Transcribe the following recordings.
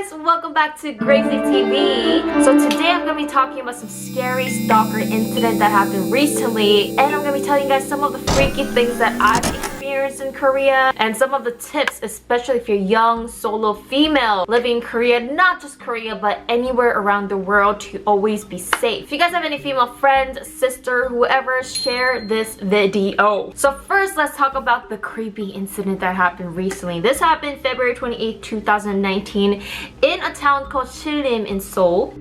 guys, welcome back to Grazy TV. So today I'm going to be talking about some scary stalker incident that happened recently, and I'm going to be telling you guys some of the freaky things that I've experienced in Korea and some of the tips, especially if you're young, solo female living in Korea, not just Korea but anywhere around the world, to always be safe. If you guys have any female friends, sister, whoever, share this video. So first, let's talk about the creepy incident that happened recently. This happened February 28, 2019 in a town called Chilim in Seoul.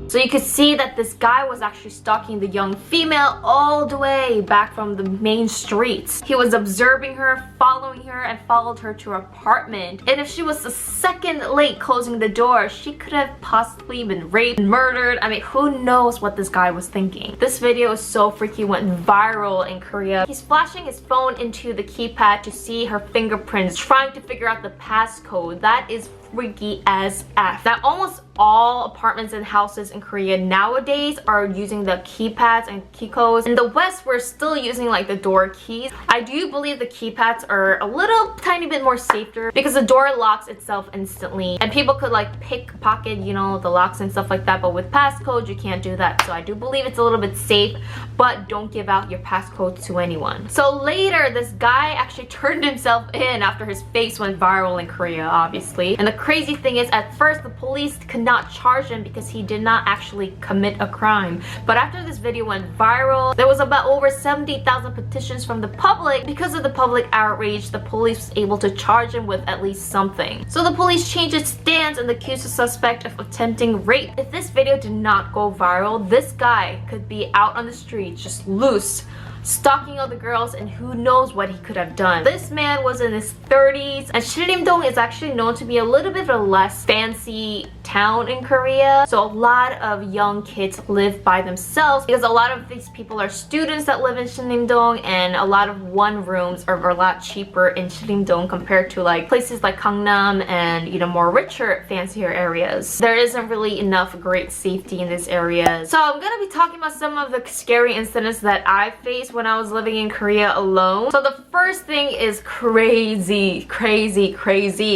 So you could see that this guy was actually stalking the young female all the way back from the main streets. He was observing her, following her, and followed her to her apartment. And if she was a second late closing the door, she could have possibly been raped, murdered. I mean, who knows what this guy was thinking. This video is so freaky, went viral in Korea. He's flashing his phone into the keypad to see her fingerprints, trying to figure out the passcode. That is freaky as F. Now, almost all apartments and houses in Korea nowadays are using the keypads and key codes. In the West, we're still using like the door keys. I do believe the keypads are a little tiny bit more safer because the door locks itself instantly and people could like pickpocket, you know, the locks and stuff like that, but with passcodes you can't do that. So I do believe it's a little bit safe, but don't give out your passcodes to anyone. So later, this guy actually turned himself in after his face went viral in Korea, obviously. And the crazy thing is, at first the police could not charge him because he did not actually commit a crime. But after this video went viral, there was about over 70,000 petitions from the public. Because of the public outrage, the police was able to charge him with at least something. So the police changed its stance and accused the suspect of attempting rape. If this video did not go viral, this guy could be out on the streets just loose, stalking other girls, and who knows what he could have done. This man was in his 30s, and Chilim-dong is actually known to be a little bit of a less fancy town in Korea. So a lot of young kids live by themselves because a lot of these people are students that live in Chilim-dong, and a lot of one rooms are a lot cheaper in Chilim-dong compared to like places like Gangnam and, you know, more richer, fancier areas. There isn't really enough great safety in this area. So I'm gonna be talking about some of the scary incidents that I faced when I was living in Korea alone. So the first thing is crazy.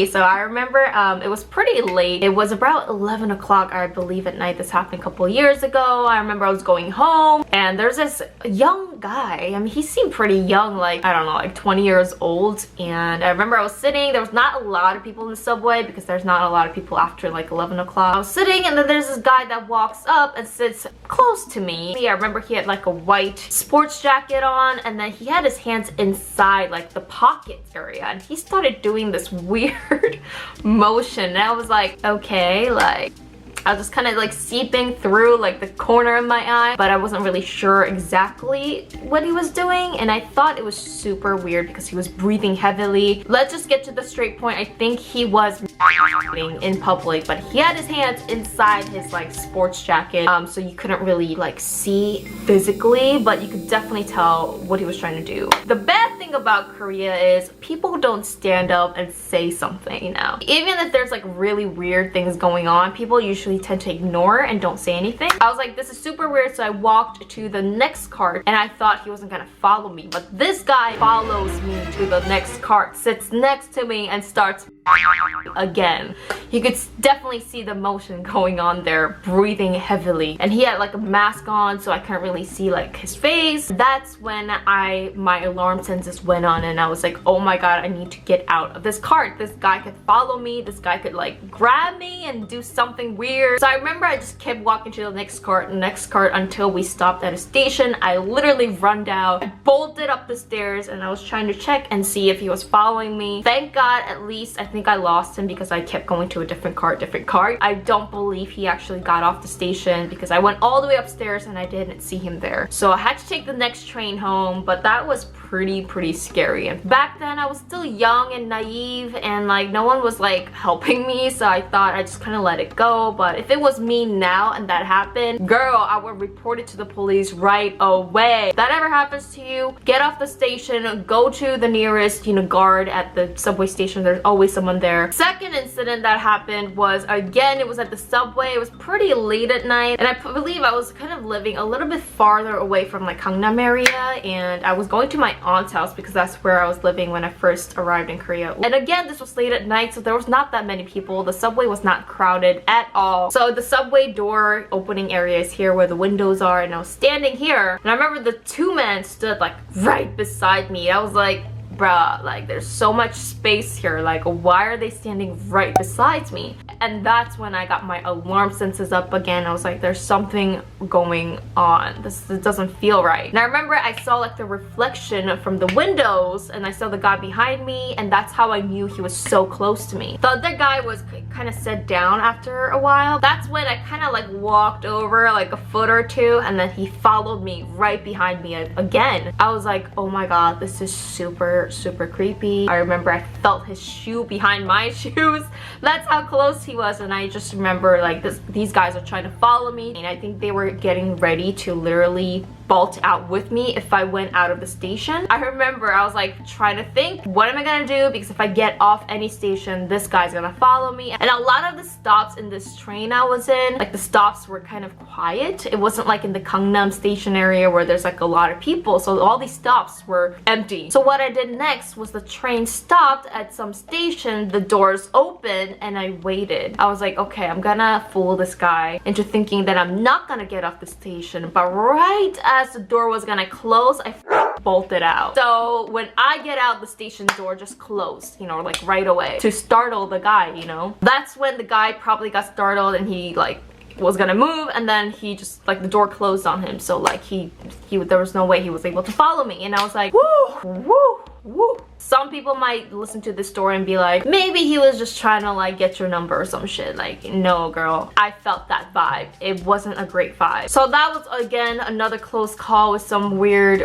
So I remember it was pretty late. It was about 11 o'clock, I believe, at night. This happened a couple years ago. I remember I was going home and there's this young guy. I mean, he seemed pretty young, like, I don't know, like 20 years old. And I remember I was sitting, there was not a lot of people in the subway because there's not a lot of people after like 11 o'clock. I was sitting and then there's this guy that walks up and sits close to me. I remember he had like a white sports jacket on, and then he had his hands inside like the pockets area, and he started doing this weird motion, and I was like, okay, like I was just kind of like seeping through like the corner of my eye, but I wasn't really sure exactly what he was doing, and I thought it was super weird because he was breathing heavily. Let's just get to the straight point. I think he was in public, but he had his hands inside his like sports jacket, so you couldn't really like see physically, but you could definitely tell what he was trying to do. The bad thing about Korea is people don't stand up and say something, you know. Even if there's like really weird things going on, people usually tend to ignore and don't say anything. I was like, this is super weird, so I walked to the next cart and I thought he wasn't gonna follow me, but this guy follows me to the next cart, sits next to me, and starts again. You could definitely see the motion going on there, breathing heavily, and he had like a mask on, so I couldn't really see like his face. That's when my alarm senses just went on, and I was like, oh my god, I need to get out of this cart. This guy could follow me, this guy could like grab me and do something weird. So I remember I just kept walking to the next cart until we stopped at a station. I literally run down, I bolted up the stairs, and I was trying to check and see if he was following me. Thank god, at least I think I lost him because I kept going to a different cart. I don't believe he actually got off the station because I went all the way upstairs and I didn't see him there. So I had to take the next train home, but that was pretty scary. And back then I was still young and naive, and like no one was like helping me, so I thought I just kind of let it go. But if it was me now and that happened, girl, I would report it to the police right away. If that ever happens to you, get off the station, go to the nearest, you know, guard at the subway station. There's always someone there. Second incident that happened was, again, it was at the subway. It was pretty late at night, and I believe I was kind of living a little bit farther away from like Gangnam area, and I was going to my aunt's house because that's where I was living when I first arrived in Korea. And again, this was late at night, so there was not that many people. The subway was not crowded at all. So the subway door opening area is here where the windows are, and I was standing here, and I remember the two men stood like right beside me. I was like, bruh, like there's so much space here, like why are they standing right beside me? And that's when I got my alarm senses up again. I was like, there's something going on. This doesn't feel right. And I remember I saw like the reflection from the windows, and I saw the guy behind me, and that's how I knew he was so close to me. The other guy was kind of set down after a while. That's when I kind of like walked over like a foot or two, and then he followed me right behind me again. I was like, oh my god, this is super creepy. I remember I felt his shoe behind my shoes. That's how close he was. And I just remember like these guys are trying to follow me, and I think they were getting ready to literally bolt out with me if I went out of the station. I remember I was like trying to think, what am I gonna do? Because if I get off any station, this guy's gonna follow me. And a lot of the stops in this train I was in, like the stops were kind of quiet. It wasn't like in the Gangnam station area where there's like a lot of people, so all these stops were empty. So what I did next was the train stopped at some station, the doors opened, and I waited. I was like, okay, I'm gonna fool this guy into thinking that I'm not gonna get off the station. But right as the door was gonna close, I bolted out. So when I get out, the station door just closed, you know, like right away, to startle the guy, you know. That's when the guy probably got startled, and he like was gonna move, and then he just like the door closed on him, so like he there was no way he was able to follow me. And I was like, woo. Some people might listen to this story and be like, maybe he was just trying to like get your number or some shit. Like, no girl, I felt that vibe. It wasn't a great vibe. So that was again another close call with some weird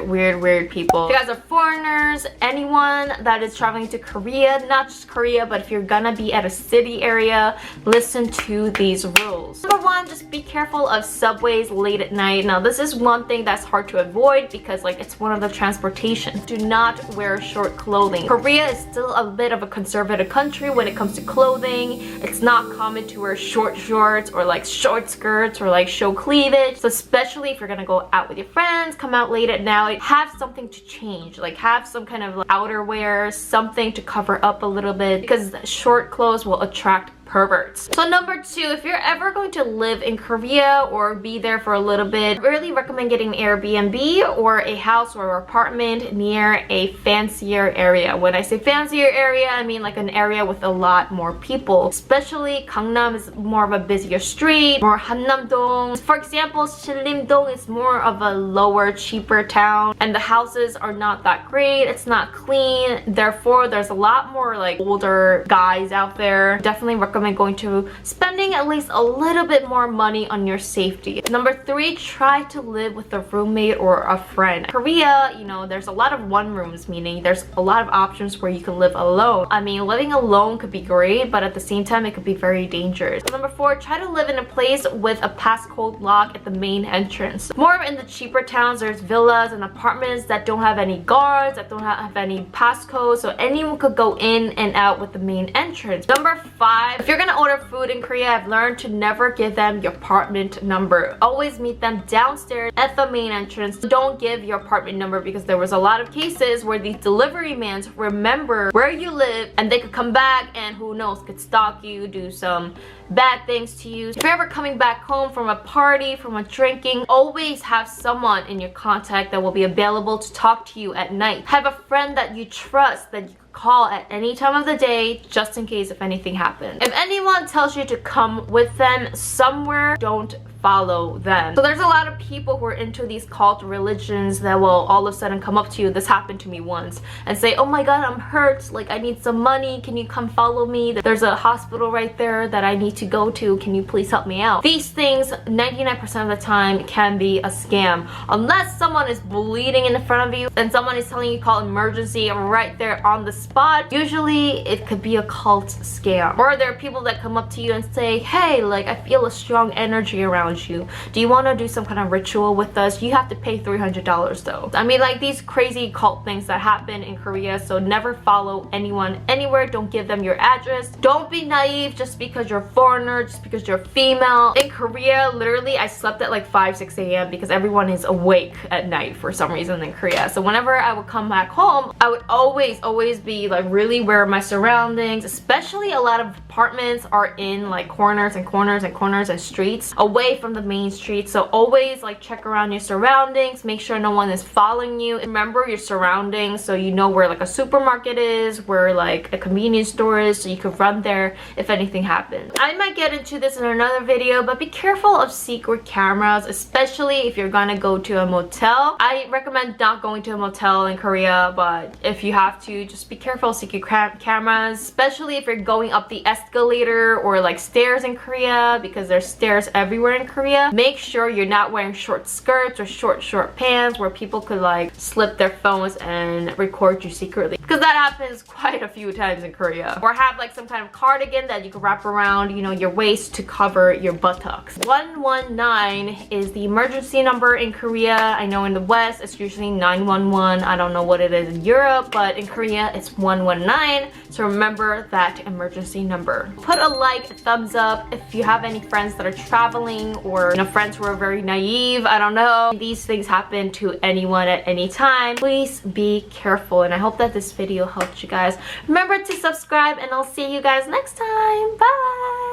people. If you guys are foreigners, anyone that is traveling to Korea, not just Korea, but if you're gonna be at a city area, listen to these rules. Number one, just be careful of subways late at night. Now this is one thing that's hard to avoid because like it's one of the transportation. Do not wear short clothing. Korea is still a bit of a conservative country when it comes to clothing. It's not common to wear short shorts or like short skirts or like show cleavage. So especially if you're gonna go out with your friends, come out late at night, have something to change. Like have some kind of like outerwear, something to cover up a little bit, because short clothes will attract perverts. So number two, if you're ever going to live in Korea or be there for a little bit, I really recommend getting an Airbnb or a house or apartment near a fancier area. When I say fancier area, I mean like an area with a lot more people. Especially Gangnam is more of a busier street, more Hannam-dong. For example, Sinlim-dong is more of a lower, cheaper town, and the houses are not that great. It's not clean. Therefore, there's a lot more like older guys out there. Definitely recommend going to spending at least a little bit more money on your safety. Number three, try to live with a roommate or a friend. Korea, you know, there's a lot of one rooms, meaning there's a lot of options where you can live alone. I mean, living alone could be great, but at the same time, it could be very dangerous. Number four, try to live in a place with a passcode lock at the main entrance. More in the cheaper towns, there's villas and apartments that don't have any guards, that don't have any passcodes, so anyone could go in and out with the main entrance. Number five, If you're gonna order food in Korea, I've learned to never give them your apartment number. Always meet them downstairs at the main entrance. Don't give your apartment number because there was a lot of cases where these delivery men remember where you live and they could come back and who knows, could stalk you, do some bad things to you. If you're ever coming back home from a party, from a drinking, always have someone in your contact that will be available to talk to you at night. Have a friend that you trust that you call at any time of the day just in case if anything happens. If anyone tells you to come with them somewhere, don't follow them. So there's a lot of people who are into these cult religions that will all of a sudden come up to you. This happened to me once and say, oh my god, I'm hurt, like I need some money, can you come follow me? There's a hospital right there that I need to go to, can you please help me out? These things 99% of the time can be a scam unless someone is bleeding in front of you and someone is telling you call emergency right there on the spot. Usually it could be a cult scam. Or there are people that come up to you and say, hey, like I feel a strong energy around you. Do you want to do some kind of ritual with us? You have to pay $300 though. I mean, like these crazy cult things that happen in Korea, so never follow anyone anywhere. Don't give them your address. Don't be naive just because you're a foreigner, just because you're female. In Korea, literally, I slept at like 5-6 a.m. because everyone is awake at night for some reason in Korea. So whenever I would come back home, I would always be like really aware of my surroundings, especially a lot of apartments are in like corners and streets away from the main street. So always like check around your surroundings, make sure no one is following you. Remember your surroundings so you know where like a supermarket is, where like a convenience store is, so you could run there if anything happens. I might get into this in another video, but be careful of secret cameras, especially if you're gonna go to a motel. I recommend not going to a motel in Korea, but if you have to, just be careful of secret cameras, especially if you're going up the escalator or like stairs in Korea, because there's stairs everywhere in Korea. Make sure you're not wearing short skirts or short pants where people could like slip their phones and record you secretly, because that happens quite a few times in Korea. Or have like some kind of cardigan that you can wrap around, you know, your waist to cover your buttocks. 119 is the emergency number in Korea. I know in the West it's usually 911. I don't know what it is in Europe, but in Korea it's 119. So remember that emergency number. Put a like, a thumbs up if you have any friends that are traveling, or you know, friends who are very naive. I don't know. These things happen to anyone at any time. Please be careful, and I hope that this video helped you guys. Remember to subscribe, and I'll see you guys next time. Bye!